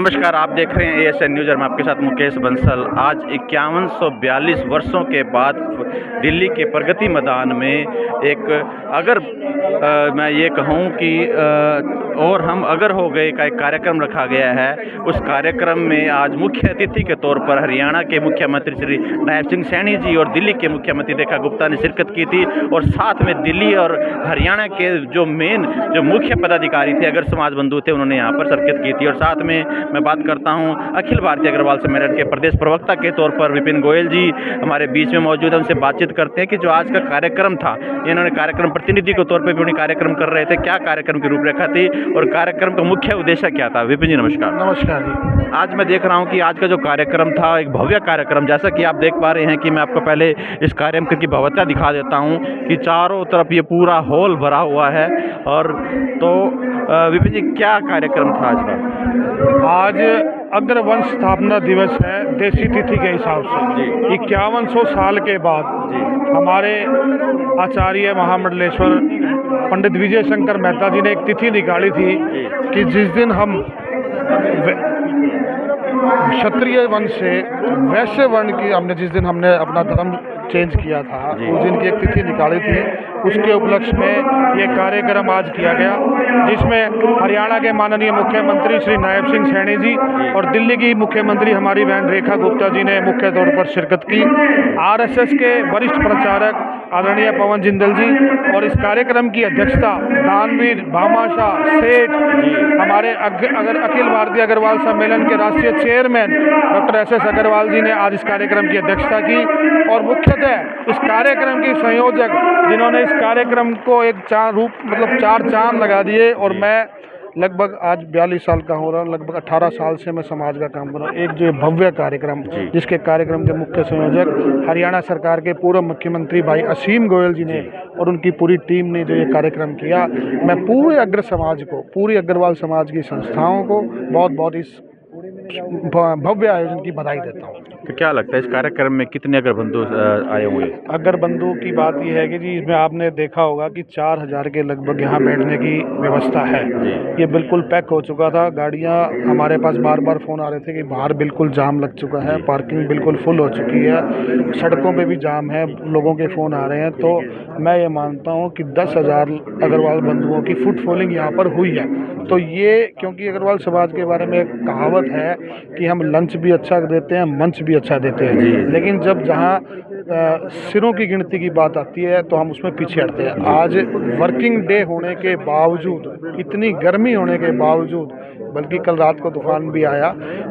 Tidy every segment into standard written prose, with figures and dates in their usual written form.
नमस्कार, आप देख रहे हैं एएसएन न्यूज़ और मैं आपके साथ मुकेश बंसल। आज 5142 वर्षों के बाद दिल्ली के प्रगति मैदान में एक अगर मैं ये कहूँ कि और हम अगर हो गए का एक कार्यक्रम रखा गया है। उस कार्यक्रम में आज मुख्य अतिथि के तौर पर हरियाणा के मुख्यमंत्री श्री नायब सिंह सैनी जी और दिल्ली के मुख्यमंत्री रेखा गुप्ता ने शिरकत की थी और साथ में दिल्ली और हरियाणा के जो मुख्य पदाधिकारी थे, अगर समाज बंधु थे, उन्होंने यहाँ पर शिरकत की थी। और साथ में मैं बात करता हूँ अखिल भारतीय अग्रवाल सम्मेलन के प्रदेश प्रवक्ता के तौर पर विपिन गोयल जी हमारे बीच में मौजूद हैं। उनसे बातचीत करते हैं कि जो आज का कार्यक्रम था, इन्होंने कार्यक्रम प्रतिनिधि के तौर पर भी उन्हें कार्यक्रम कर रहे थे, क्या कार्यक्रम की रूपरेखा थी और कार्यक्रम का मुख्य उद्देश्य क्या था। विपिन जी नमस्कार। नमस्कार जी। आज मैं देख रहा हूं कि आज का जो कार्यक्रम था एक भव्य कार्यक्रम, जैसा कि आप देख पा रहे हैं कि मैं आपको पहले इस कार्यक्रम की भव्यता दिखा देता हूं कि चारों तरफ ये पूरा हॉल भरा हुआ है। और तो विपिन जी, क्या कार्यक्रम था आज का? आज अग्रवंश स्थापना दिवस है देशी तिथि के हिसाब से। 5100 साल के बाद हमारे आचार्य महामंडलेश्वर पंडित विजय शंकर मेहता जी ने एक तिथि निकाली थी कि जिस दिन हम क्षत्रिय वंश से वैश्य वर्ण की हमने अपना धर्म चेंज किया था, उस दिन की एक तिथि निकाली थी। उसके उपलक्ष्य में ये कार्यक्रम आज किया गया, जिसमें हरियाणा के माननीय मुख्यमंत्री श्री नायब सिंह सैनी जी और दिल्ली की मुख्यमंत्री हमारी बहन रेखा गुप्ता जी ने मुख्य तौर पर शिरकत की। आरएसएस के वरिष्ठ प्रचारक आदरणीय पवन जिंदल जी और इस कार्यक्रम की अध्यक्षता दानवीर भामाशाह सेठ, हमारे अखिल भारतीय अग्रवाल सम्मेलन के राष्ट्रीय चेयरमैन डॉक्टर एस अग्रवाल जी ने आज इस कार्यक्रम की अध्यक्षता की। और मुख्यतः इस कार्यक्रम की संयोजक, जिन्होंने इस कार्यक्रम को एक चार चांद लगा दिए। और मैं लगभग आज 42 साल का हो रहा हूँ, लगभग 18 साल से मैं समाज का काम कर रहा हूँ। एक जो भव्य कार्यक्रम, जिसके कार्यक्रम के मुख्य संयोजक हरियाणा सरकार के पूर्व मुख्यमंत्री भाई असीम गोयल जी ने और उनकी पूरी टीम ने जो ये कार्यक्रम किया, मैं पूरे अग्र समाज को, पूरी अग्रवाल समाज की संस्थाओं को बहुत बहुत इस भव्य आयोजन की बधाई देता हूँ। तो क्या लगता है इस कार्यक्रम में कितने अगर बंधु आए हुए? अगर बंधु की बात यह है कि जी, इसमें आपने देखा होगा कि 4000 के लगभग यहाँ बैठने की व्यवस्था है। ये बिल्कुल पैक हो चुका था। गाड़ियाँ, हमारे पास बार बार फ़ोन आ रहे थे कि बाहर बिल्कुल जाम लग चुका है, पार्किंग बिल्कुल फुल हो चुकी है, सड़कों पे भी जाम है, लोगों के फ़ोन आ रहे हैं। तो मैं ये मानता हूँ कि 10,000 अग्रवाल बंधुओं की फुटफॉलिंग यहाँ पर हुई है। तो ये, क्योंकि अग्रवाल समाज के बारे में एक कहावत है कि हम लंच भी अच्छा देते हैं, मंच भी अच्छा देते हैं, लेकिन जहाँ सिरों की गिनती की बात आती है तो हम उसमें पीछे हटते हैं। आज वर्किंग डे होने के बावजूद, इतनी गर्मी होने के बावजूद, बल्कि कल रात को तूफान भी आया,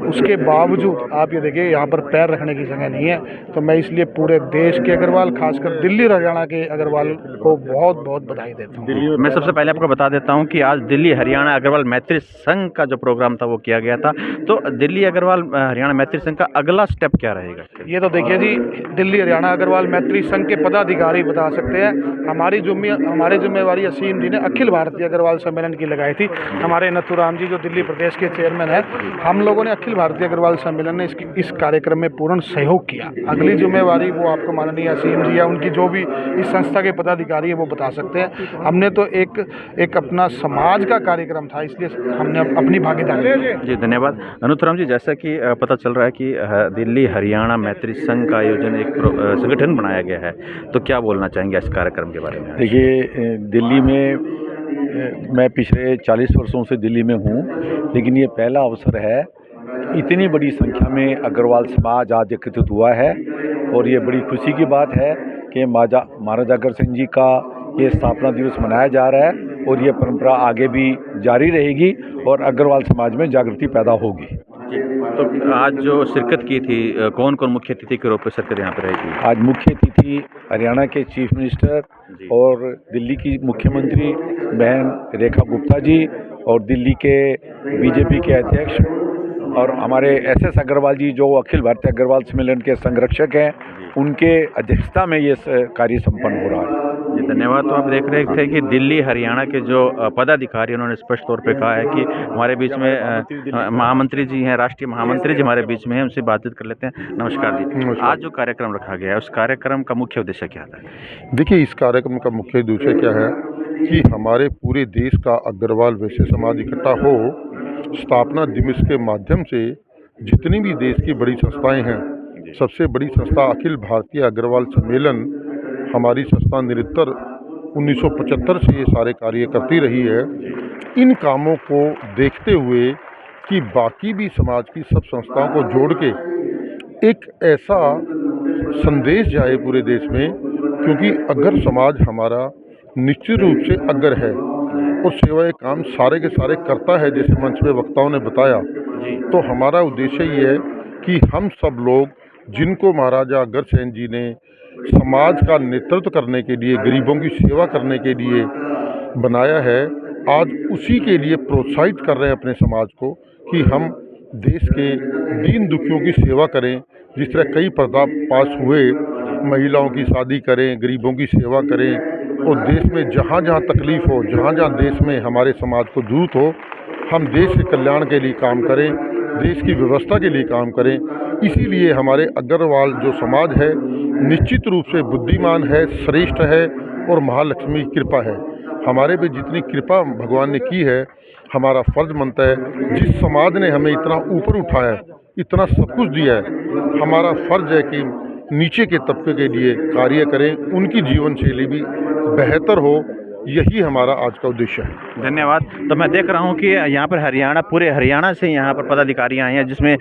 उसके बावजूद आप ये देखिए यहाँ पर पैर रखने की जगह नहीं है। तो मैं इसलिए पूरे देश के अग्रवाल, खासकर दिल्ली हरियाणा के अग्रवाल को बहुत बहुत बधाई देता हूँ। मैं सबसे पहले आपको बता देता हूँ कि आज दिल्ली हरियाणा अग्रवाल मैत्री संघ का जो प्रोग्राम था वो किया गया था। तो दिल्ली अग्रवाल हरियाणा मैत्री संघ का अगला स्टेप क्या रहेगा? ये तो देखिए जी, दिल्ली हरियाणा अग्रवाल मैत्री संघ के पदाधिकारी बता सकते हैं। हमारी जिम्मेवारी असीम जी ने अखिल भारतीय अग्रवाल सम्मेलन की लगाई थी। हमारे नथुराम जी जो दिल्ली प्रदेश के चेयरमैन है, हम लोगों ने अखिल भारतीय अग्रवाल सम्मेलन ने इस कार्यक्रम में पूर्ण सहयोग किया। अगली जिम्मेवारी वो आपको माननीय असीम जी या उनकी जो भी इस संस्था के पदाधिकारी है वो बता सकते हैं। हमने तो एक अपना समाज का कार्यक्रम था, इसलिए हमने अपनी भागीदारी जी। धन्यवाद अनुथराम जी। जैसा कि पता चल रहा है कि दिल्ली हरियाणा मैत्री संघ का आयोजन एक संगठन बनाया गया है, तो क्या बोलना चाहेंगे इस कार्यक्रम के बारे में? देखिए, दिल्ली में मैं पिछले 40 वर्षों से दिल्ली में हूँ, लेकिन ये पहला अवसर है, इतनी बड़ी संख्या में अग्रवाल समाज आज एकत्रित हुआ है। और ये बड़ी खुशी की बात है कि महाराजा अग्र सिंह जी का ये स्थापना दिवस मनाया जा रहा है और ये परंपरा आगे भी जारी रहेगी और अग्रवाल समाज में जागृति पैदा होगी। तो आज जो शिरकत की थी, कौन कौन मुख्य अतिथि के रूप में शिरकत यहाँ पर रहेगी? आज मुख्य अतिथि हरियाणा के चीफ मिनिस्टर और दिल्ली की मुख्यमंत्री बहन रेखा गुप्ता जी और दिल्ली के बीजेपी के अध्यक्ष और हमारे एस अग्रवाल जी जो अखिल भारतीय अग्रवाल सम्मेलन के संरक्षक हैं, उनके अध्यक्षता में ये कार्य संपन्न हो रहा है। जी धन्यवाद। तो आप देख रहे थे कि दिल्ली हरियाणा के जो पदाधिकारी, उन्होंने स्पष्ट तौर पे कहा है कि हमारे बीच में महामंत्री जी हैं, राष्ट्रीय महामंत्री जी हमारे बीच में हैं, उनसे बातचीत कर लेते हैं। नमस्कार जी। आज जो कार्यक्रम रखा गया है, उस कार्यक्रम का मुख्य उद्देश्य क्या था? देखिए, इस कार्यक्रम का मुख्य उद्देश्य क्या है कि हमारे पूरे देश का अग्रवाल वैश्य समाज इकट्ठा हो स्थापना दिवस के माध्यम से जितनी भी देश की बड़ी संस्थाएं हैं, सबसे बड़ी संस्था अखिल भारतीय अग्रवाल सम्मेलन, हमारी संस्था निरंतर 1975 से ये सारे कार्य करती रही है। इन कामों को देखते हुए कि बाकी भी समाज की सब संस्थाओं को जोड़ के एक ऐसा संदेश जाए पूरे देश में, क्योंकि अगर समाज हमारा निश्चित रूप से अगर है और सेवाएं काम सारे के सारे करता है, जैसे मंच पे वक्ताओं ने बताया, तो हमारा उद्देश्य ये है कि हम सब लोग जिनको महाराजा अग्रसेन जी ने समाज का नेतृत्व करने के लिए, गरीबों की सेवा करने के लिए बनाया है, आज उसी के लिए प्रोत्साहित कर रहे हैं अपने समाज को कि हम देश के दीन दुखियों की सेवा करें। जिस तरह कई प्रथा पास हुए, महिलाओं की शादी करें, गरीबों की सेवा करें, और देश में जहाँ जहाँ तकलीफ़ हो, जहाँ जहाँ देश में हमारे समाज को जरूरत हो, हम देश के कल्याण के लिए काम करें, देश की व्यवस्था के लिए काम करें। इसीलिए हमारे अग्रवाल जो समाज है निश्चित रूप से बुद्धिमान है, श्रेष्ठ है और महालक्ष्मी की कृपा है। हमारे पे जितनी कृपा भगवान ने की है, हमारा फर्ज बनता है, जिस समाज ने हमें इतना ऊपर उठाया, इतना सब कुछ दिया है, हमारा फर्ज है कि नीचे के तबके के लिए कार्य करें, उनकी जीवन शैली भी बेहतर हो। यही हमारा आज का उद्देश्य है। धन्यवाद। तो मैं देख रहा हूँ कि यहाँ पर हरियाणा, पूरे हरियाणा से यहाँ पर पदाधिकारी आए हैं, जिसमें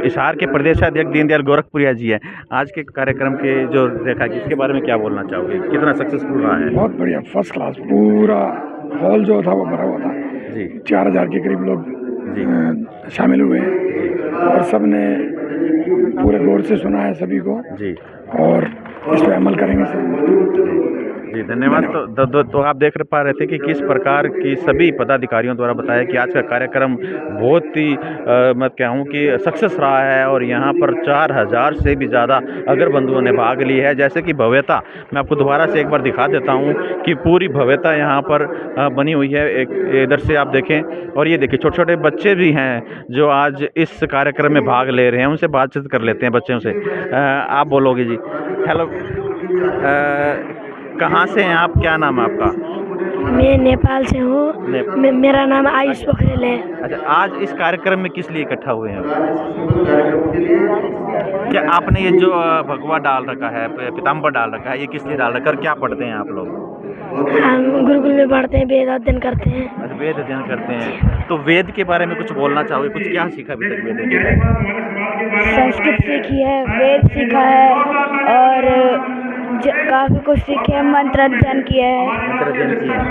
हिसार के प्रदेशाध्यक्ष दीनदयाल गोरखपुरिया जी हैं। आज के कार्यक्रम के जो देखा कि इसके बारे में क्या बोलना चाहोगे, कितना सक्सेसफुल रहा है? बहुत बढ़िया, फर्स्ट क्लास। पूरा हॉल जो था वो भरा हुआ था जी। 4000 के करीब लोग जी। शामिल हुए और सब ने पूरे गौर से सुना है सभी को जी। और इस पर अमल करेंगे सब। जी धन्यवाद। तो आप देख पा रहे थे कि किस प्रकार की सभी पदाधिकारियों द्वारा बताया कि आज का कार्यक्रम बहुत ही मैं कहूँ कि सक्सेस रहा है और यहाँ पर 4000 से भी ज़्यादा अगर बंधुओं ने भाग ली है। जैसे कि भव्यता, मैं आपको दोबारा से एक बार दिखा देता हूँ कि पूरी भव्यता यहाँ पर बनी हुई है। एक इधर से आप देखें, और ये देखिए छोटे छोटे बच्चे भी हैं जो आज इस कार्यक्रम में भाग ले रहे हैं। उनसे बातचीत कर लेते हैं बच्चों से। आप बोलोगे जी? हेलो, कहाँ से हैं आप? क्या नाम है आपका? मैं नेपाल से हूँ। मेरा नाम आयुष पोखरेल है। अच्छा, आज इस कार्यक्रम में किस लिए इकट्ठा हुए हैं? क्या आपने ये जो भगवा डाल रखा है, पीताम्बर डाल रखा है, ये किस लिए डाल रखा है और क्या पढ़ते हैं आप लोग? हम गुरुकुल में पढ़ते हैं, वेद अध्ययन करते हैं। अच्छा, वेद अध्ययन करते हैं। तो वेद के बारे में कुछ बोलना चाहोगे? कुछ क्या सीखा अभी तक वेद के? संस्कृत सीखी है, वेद सीखा है और काफ़ी कुछ सीखे हैं। मंत्र अध्ययन किया है। मंत्र अध्ययन किया है।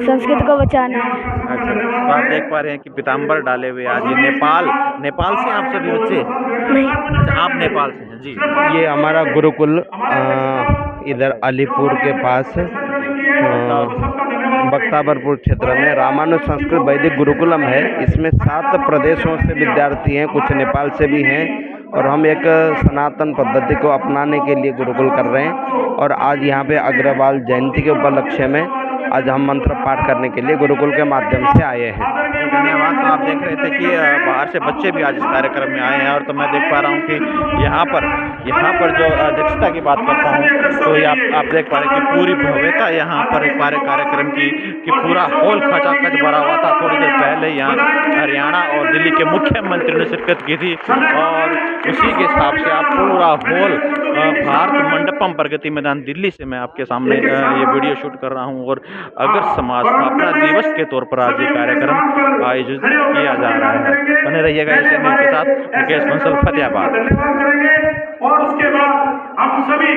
संस्कृत को बचाना है। अच्छा, तो आप देख पा रहे हैं कि पीताम्बर डाले हुए आज ये नेपाल से आप सभी बच्चे? नहीं। अच्छा, आप नेपाल से हैं जी। ये हमारा गुरुकुल इधर अलीपुर के पास बख्ताबरपुर क्षेत्र में रामानुज संस्कृत वैदिक गुरुकुलम है। इसमें 7 प्रदेशों से विद्यार्थी हैं, कुछ नेपाल से भी हैं और हम एक सनातन पद्धति को अपनाने के लिए गुरुकुल कर रहे हैं। और आज यहाँ पे अग्रवाल जयंती के उपलक्ष्य में आज हम मंत्र पाठ करने के लिए गुरुकुल के माध्यम से आए हैं। धन्यवाद। तो आप देख रहे थे कि बाहर से बच्चे भी आज इस कार्यक्रम में आए हैं और तो मैं देख पा रहा हूँ कि यहाँ पर जो अध्यक्षता की बात करता हूँ तो ये आप देख पा रहे हैं कि पूरी भव्यता यहाँ पर कार्यक्रम की कि पूरा हॉल खचाखच भरा हुआ था। थोड़ी देर पहले यहाँ हरियाणा और दिल्ली के मुख्यमंत्री ने शिरकत की थी और उसी के हिसाब से आप पूरा हॉल भारत मंडपम प्रगति मैदान दिल्ली से मैं आपके सामने ये वीडियो शूट कर रहा हूँ। और अगर समाज स्थापना दिवस के तौर पर आज ये कार्यक्रम आयोजित किया जा रहा है। बने रहिएगा इस न्यूज़ के साथ। मुकेश बंसल, फतेहाबाद।